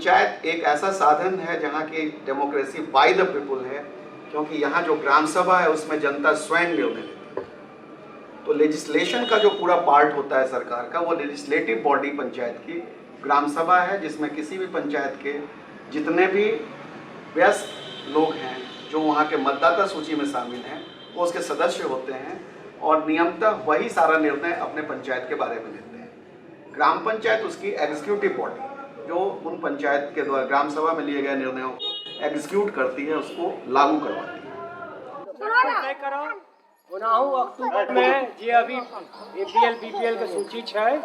पंचायत एक ऐसा साधन है जहाँ की डेमोक्रेसी बाय द पीपुल है, क्योंकि यहाँ जो ग्राम सभा है उसमें जनता स्वयं निर्णय लेती है। तो लेजिस्लेशन का जो पूरा पार्ट होता है सरकार का, वो लेजिस्लेटिव बॉडी पंचायत की ग्राम सभा है, जिसमें किसी भी पंचायत के जितने भी वयस्क लोग हैं जो वहाँ के मतदाता सूची में शामिल हैं वो उसके सदस्य होते हैं और नियमतः वही सारा निर्णय अपने पंचायत के बारे में लेते हैं। ग्राम पंचायत उसकी एग्जीक्यूटिव बॉडी जो उन पंचायत के द्वारा ग्राम सभा में लिए गए निर्णयों को एग्जीक्यूट करती है, उसको लागू करवाती है। 19 अक्टूबर में जे अभी एपीएल बीपीएल के सूची है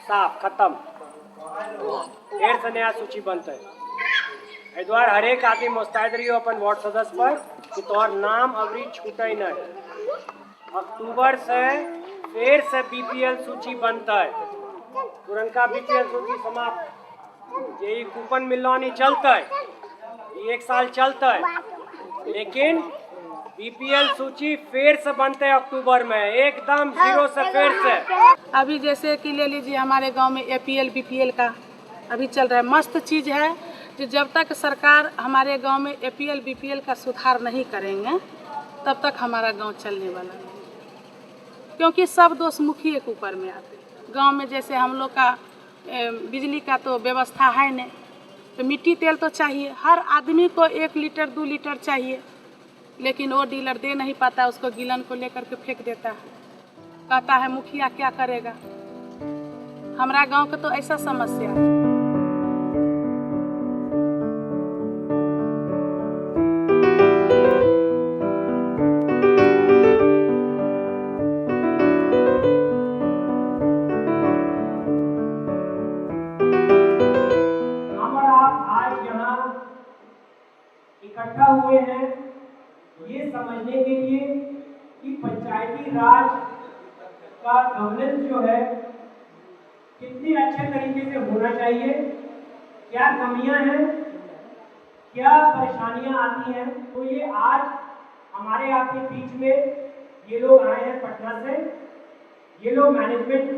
साफ खत्म, फिर से नया सूची बनता है। एहि द्वारे हरेक आदमी मुस्तैद रहियो अपन वार्ड सदस्य पर कि तोहर नाम अवरी छूटे नहीं। अक्टूबर से फिर से बीपीएल सूची बनता है, पुरनका बीपीएल सूची समाप्त। ये कूपन मिलना नहीं चलता है, ये 1 साल चलता है, लेकिन बीपीएल सूची फिर से बनते हैं अक्टूबर में एकदम 0 से फिर से। अभी जैसे कि ले लीजिए हमारे गांव में एपीएल बीपीएल का अभी चल रहा है। मस्त चीज़ है कि जब तक सरकार हमारे गांव में एपीएल बीपीएल का सुधार नहीं करेंगे तब तक हमारा गांव चलने वाला नहीं, क्योंकि सब दोष मुखिया के ऊपर में आते हैं। गाँव में जैसे हम लोग का बिजली का तो व्यवस्था है नहीं, तो मिट्टी तेल तो चाहिए, हर आदमी को 1 लीटर 2 लीटर चाहिए, लेकिन वो डीलर दे नहीं पाता, उसको गिलन को लेकर के फेंक देता है, कहता है मुखिया क्या करेगा। हमारा गांव का तो ऐसा समस्या है। हम आप आज यहाँ इकट्ठा हुए हैं ये समझने के लिए कि पंचायती राज का गवर्नेंस जो है कितनी अच्छे तरीके से होना चाहिए, क्या कमियां हैं, क्या परेशानियां आती हैं। तो ये आज हमारे आपके बीच में ये लोग आए हैं पटना से। ये लोग मैनेजमेंट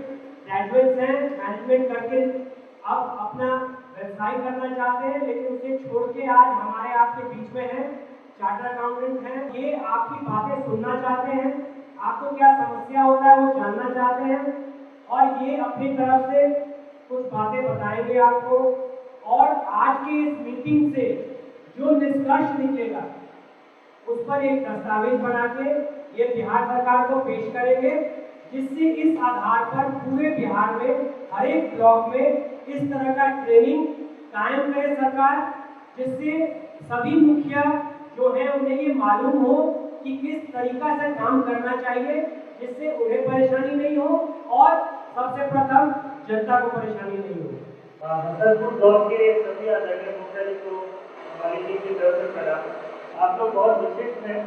ग्रेजुएट्स हैं, मैनेजमेंट करके अब अपना व्यवसाय करना चाहते हैं, लेकिन उसे छोड़ के आज हमारे आपके बीच में हैं। चार्टर्ड अकाउंटेंट हैं, ये आपकी बातें सुनना चाहते हैं, आपको क्या समस्या होता है वो जानना चाहते हैं और ये अपनी तरफ से कुछ बातें बताएंगे आपको। और आज की इस मीटिंग से जो निष्कर्ष निकलेगा उस पर एक दस्तावेज बना के ये बिहार सरकार को पेश करेंगे, जिससे इस आधार पर पूरे बिहार में हर एक ब्लॉक में इस तरह का ट्रेनिंग कायम करे सरकार, जिससे सभी मुखिया जो है उन्हें ये मालूम हो कि किस तरीका से काम करना चाहिए, जिससे उन्हें परेशानी नहीं हो और सबसे प्रथम जनता को परेशानी नहीं हो। हसनपुर ब्लॉक के सभी आदरणीय मुखिया जी को हमारी टीम की तरफ से प्रणाम। आप लोग बहुत विशिष्ट हैं,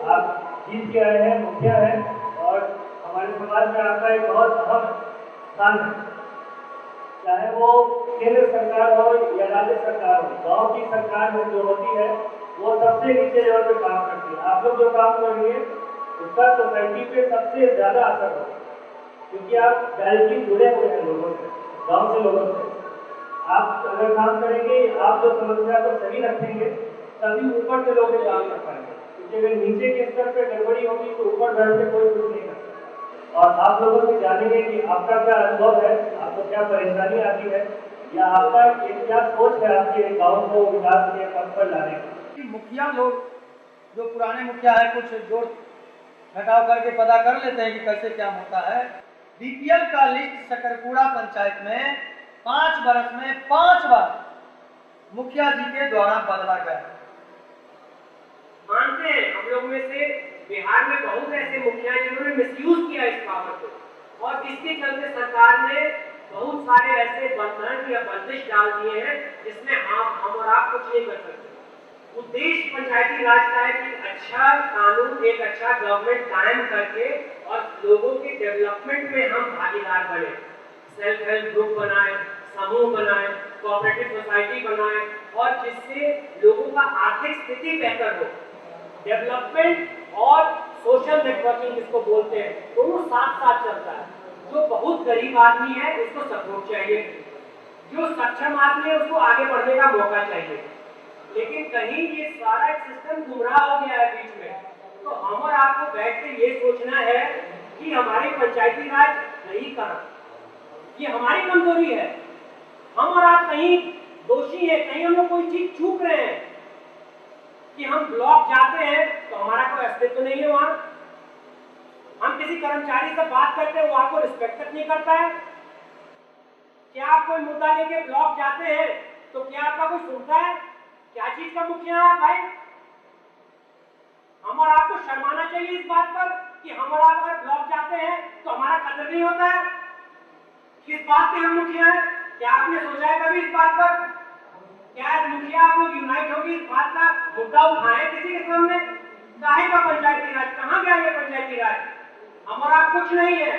आप जीत के आए हैं, मुखिया हैं और हमारे समाज में आपका एक बहुत अहम स्थान है। चाहे वो केंद्र सरकार हो या राज्य सरकार हो, गाँव की सरकार जो होती है वो सबसे नीचे लेवल पे काम करती है। आप लोग जो काम करेंगे उसका सोसाइटी पे सबसे ज्यादा असर होगा, क्योंकि आप डायरेक्टली जुड़े हुए हैं लोगों से, गांव से लोगों से। आप अगर काम करेंगे, आप जो समस्या को सही रखेंगे, तभी ऊपर के लोग काम कर पाएंगे, क्योंकि अगर नीचे के स्तर पे गड़बड़ी होगी तो ऊपर बैठ के कोई कुछ नहीं कर सकता। और आप लोगों से जानेंगे कि आपका क्या अनुभव है, आपको क्या परेशानी आती है, या आपका क्या सोच है आपके गाँव को विकास के पथ पर लाने की। मुखिया लोग जो पुराने मुखिया है कुछ जोड़ घटाव करके पता कर लेते हैं कि कैसे क्या होता है। बीपीएल का लिस्ट सकरपुरा पंचायत में 5 वर्ष में 5 बार मुखिया जी के द्वारा बदला गया। मानते हैं हम लोग में से बिहार में बहुत ऐसे मुखिया जिन्होंने मिसयूज किया इस पावर को, और इसके चलते सरकार ने बहुत सारे ऐसे बंधन या बंदिश डाल दिए हैं जिसमें हम और आप कुछ नहीं कर सकते। उद्देश्य पंचायती राज का है कि अच्छा कानून, एक अच्छा गवर्नमेंट कायम करके और लोगों के डेवलपमेंट में हम भागीदार बने, सेल्फ हेल्प ग्रुप बनाए, समूह बनाए, कोऑपरेटिव सोसाइटी बनाए, और जिससे लोगों का आर्थिक स्थिति बेहतर हो। डेवलपमेंट और सोशल नेटवर्किंग जिसको बोलते हैं, दोनों साथ साथ चलता है। जो बहुत गरीब आदमी है उसको सपोर्ट चाहिए, जो सक्षम आदमी है उसको आगे बढ़ने का मौका चाहिए। लेकिन कहीं ये सारा एक सिस्टम गुमराह हो गया है बीच में, तो हम और आपको बैठ के ये सोचना है कि हमारी पंचायती राज नहीं कहाँ, ये हमारी कमजोरी है। हम और आप कहीं दोषी हैं, कहीं हम लोग कोई चीज चूक रहे हैं कि हम ब्लॉक जाते हैं तो हमारा कोई अस्तित्व तो नहीं है वहां। हम किसी कर्मचारी से बात करते हैं, वो आपको रिस्पेक्ट तक नहीं करता है। क्या आप कोई मुद्दा लेके ब्लॉक जाते हैं तो क्या आपका कोई सुनता है? क्या चीज का मुखिया है भाई? हम और आपको शर्माना चाहिए इस बात पर कि हम और आप अगर ब्लॉक जाते हैं तो हमारा कदर नहीं होता है। किस बात के हम मुखिया हैं? क्या आपने सोचा है कभी इस बात पर? क्या मुखिया आप लोग यूनाइट होगी इस बात का मुद्दा उठाए किसी के सामने? काहे का पंचायती राज? कहाँ गया ये पंचायती राज? हम और आप कुछ नहीं है,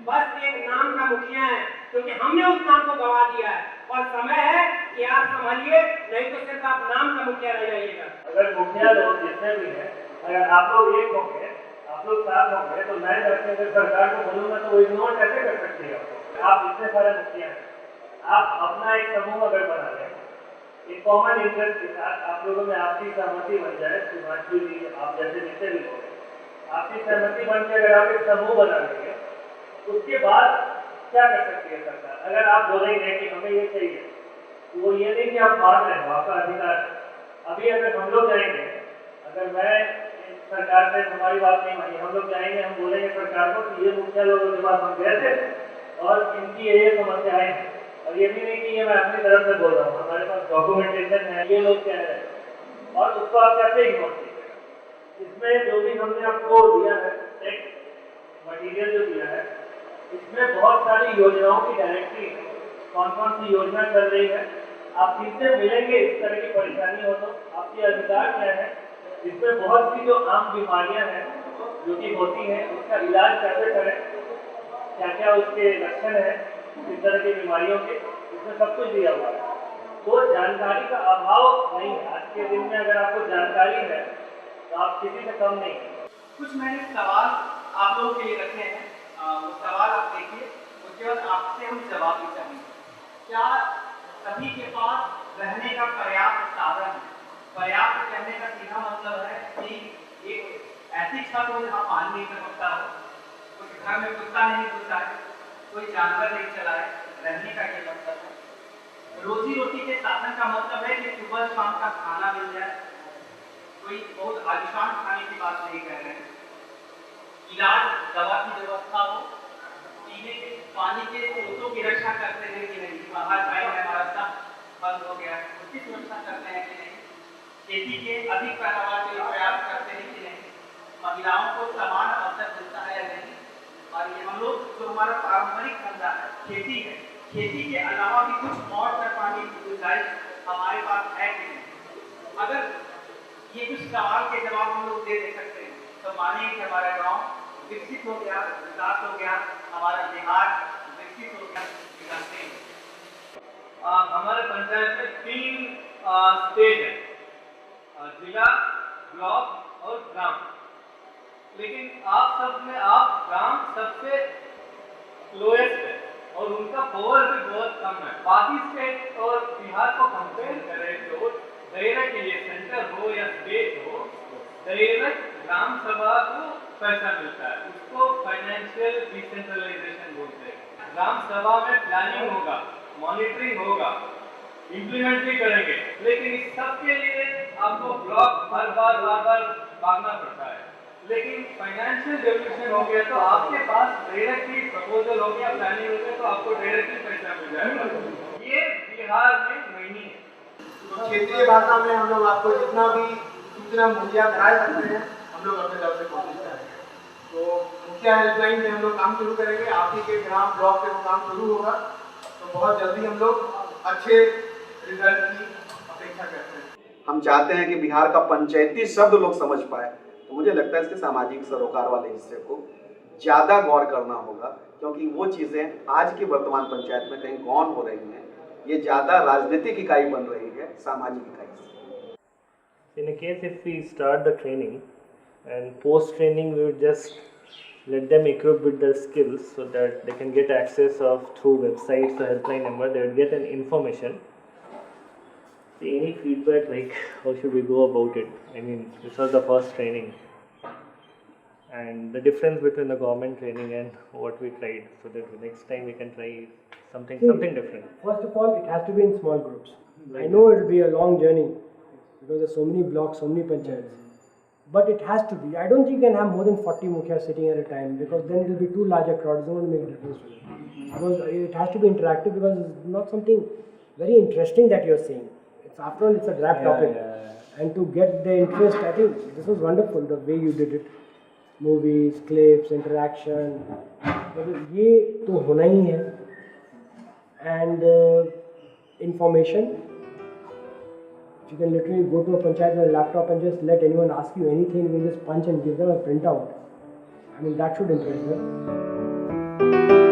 बस एक नाम का मुखिया है, क्योंकि हमने उस नाम को गवा दिया है। और समय है कि आप संभालिए, नहीं तो सिर्फ आप नाम का मुखिया रह जाइएगा। अगर मुखिया लोग जितने भी हैं, अगर आप लोग एक होंगे, आप लोग साथ होंगे, तो मैं अगर सरकार को बोलूंगा तो वो इग्नोर कैसे कर सकती है? आप इतने सारे मुखिया हैं, आप अपना एक समूह अगर बना लें, एक कॉमन इंटरेस्ट के साथ आप लोगों में आपसी सहमति बन जाए, सुभाषी जी आप जैसे जितने भी लोग आपसी सहमति बन के अगर आप एक समूह बना लेंगे, उसके बाद क्या कर सकती है सरकार? अगर आप बोलेंगे कि हमें ये चाहिए, तो वो ये नहीं कि आप बात रहे हो, आपका अधिकार है। अभी अगर हम लोग जाएंगे, अगर मैं सरकार से हमारी बात नहीं मानी, हम लोग जाएंगे, हम बोलेंगे सरकार को कि ये मुखिया लोगों के पास हम गए थे और इनकी ये समस्याएं हैं, और ये भी नहीं कि ये मैं अपनी तरफ से बोल रहा हूँ, हमारे पास डॉक्यूमेंटेशन है, ये लोग कह रहे हैं, और उसको आप कैसे इग्नोर कीजिएगा? इसमें जो भी हमने आपको दिया है, टेक्स्ट मटीरियल जो दिया है, इसमें बहुत सारी योजनाओं की डायरेक्टरी है, कौन कौन सी योजना चल रही है, आप किससे मिलेंगे इस तरह की परेशानी हो तो, आपके अधिकार क्या है, इसमें बहुत सी जो आम बीमारियां हैं जो कि होती हैं, उसका इलाज कैसे करें, क्या क्या उसके लक्षण हैं इस तरह की बीमारियों के, इसमें सब कुछ दिया हुआ है। तो जानकारी का अभाव नहीं है। आज के दिन में अगर आपको जानकारी है तो आप किसी से कम नहीं है। कुछ मैंने सवाल आप लोगों के लिए रखे हैं, वो सवाल आप देखिए, उसके बाद आपसे हम जवाब भी चाहेंगे। क्या सभी के पास रहने का पर्याप्त साधन है? पर्याप्त कहने का सीधा मतलब है कि एक ऐसी छत हो जहाँ पानी नहीं टपकता हो, कुछ घर में कुत्ता नहीं घुसा है, कोई जानवर नहीं चला है, रहने का ये मतलब है। रोजी रोटी के साधन का मतलब है कि सुबह शाम का खाना मिल जाए, कोई बहुत आलिशान खाने की बात नहीं कर रहे हैं। इलाज दवा की व्यवस्था हो, पीने के पानी के स्रोतों की रक्षा करते हैं कि नहीं, बाहर पानी हमारा सब बंद हो गया है, उसकी सुरक्षा करते हैं कि नहीं, खेती के अधिक पैदावार के लिए प्रयास करते हैं कि नहीं, महिलाओं को समान अवसर मिलता है या नहीं, और ये हम लोग जो हमारा पारंपरिक धंधा है खेती है, खेती के अलावा भी कुछ और कर पाने की गुंजाइश हमारे पास है कि नहीं। अगर ये कुछ सवाल के जवाब हम लोग दे सकते हैं तो मानिए कि हमारा गांव विकसित हो गया, विकास हो गया, हमारा बिहार विकसित हो गया, विकास नहीं। हमारे पंचायत में 3 स्टेज है, जिला, ब्लॉक और ग्राम। लेकिन आप सब में आप ग्राम सबसे लोएस्ट है और उनका पावर भी बहुत कम है। बाकी स्टेट और बिहार को कंपेयर करें तो डायरेक्ट के लिए सेंटर हो या स्टेट हो, डायरेक्ट ग्राम सभा को पैसा मिलता है, उसको फाइनेंशियल डिसेंट्रलाइजेशन बोलते हैं। ग्राम सभा में प्लानिंग होगा, मॉनिटरिंग होगा, इम्प्लीमेंट भी करेंगे, लेकिन इस सब के लिए आपको ब्लॉक बार बार भागना पड़ता है। लेकिन फाइनेंशियल डेवलपमेंट हो गया तो आपके पास डायरेक्टली प्रपोजल हो गया, प्लानिंग हो गया, तो आपको डायरेक्टली पैसा मिल जाएगा। ये बिहार में नहीं है। तो क्षेत्रीय भाषा में हम लोग आपको जितना भी सूचना मुहैया करा सकते हैं, हम लोग अपने तरफ से कोशिश करेंगे। तो मुखिया हेल्पलाइन में हम लोग काम शुरू करेंगे, आप ही के ग्राम ब्लॉक से वो काम शुरू होगा, तो बहुत जल्दी हम लोग अच्छे रिजल्ट की अपेक्षा करते हैं। हम चाहते हैं कि बिहार का पंचायती शब्द लोग समझ पाए, तो मुझे लगता है इसके सामाजिक सरोकार वाले हिस्से को ज़्यादा गौर करना होगा, क्योंकि वो चीज़ें आज की वर्तमान पंचायत में कहीं गौन हो रही हैं, ये ज़्यादा राजनीतिक इकाई बन रही है सामाजिक इकाई से। In a case if we start the training and post training we would just let them equip with their skills so that they can get access of through websites or helpline number. They will get an information. Any feedback like how should we go about it? I mean, this was the first training, and the difference between the government training and what we tried, so that the next time we can try something different. First of all, it has to be in small groups. I know it will be a long journey because there's so many blocks, so many panchayats. But it has to be. I don't think you can have more than 40 mukhias sitting at a time, because then it will be too large a crowd. It's not going to make a difference to it. Because it has to be interactive, because it's not something very interesting that you're saying. It's, after all, it's a rap topic. And to get the interest, I think this was wonderful the way you did it. Movies, clips, interaction. मतलब ये तो होना ही है. And information. You can literally go to a panchayat with a laptop and just let anyone ask you anything. You can just punch and give them a printout. I mean, that should interest them.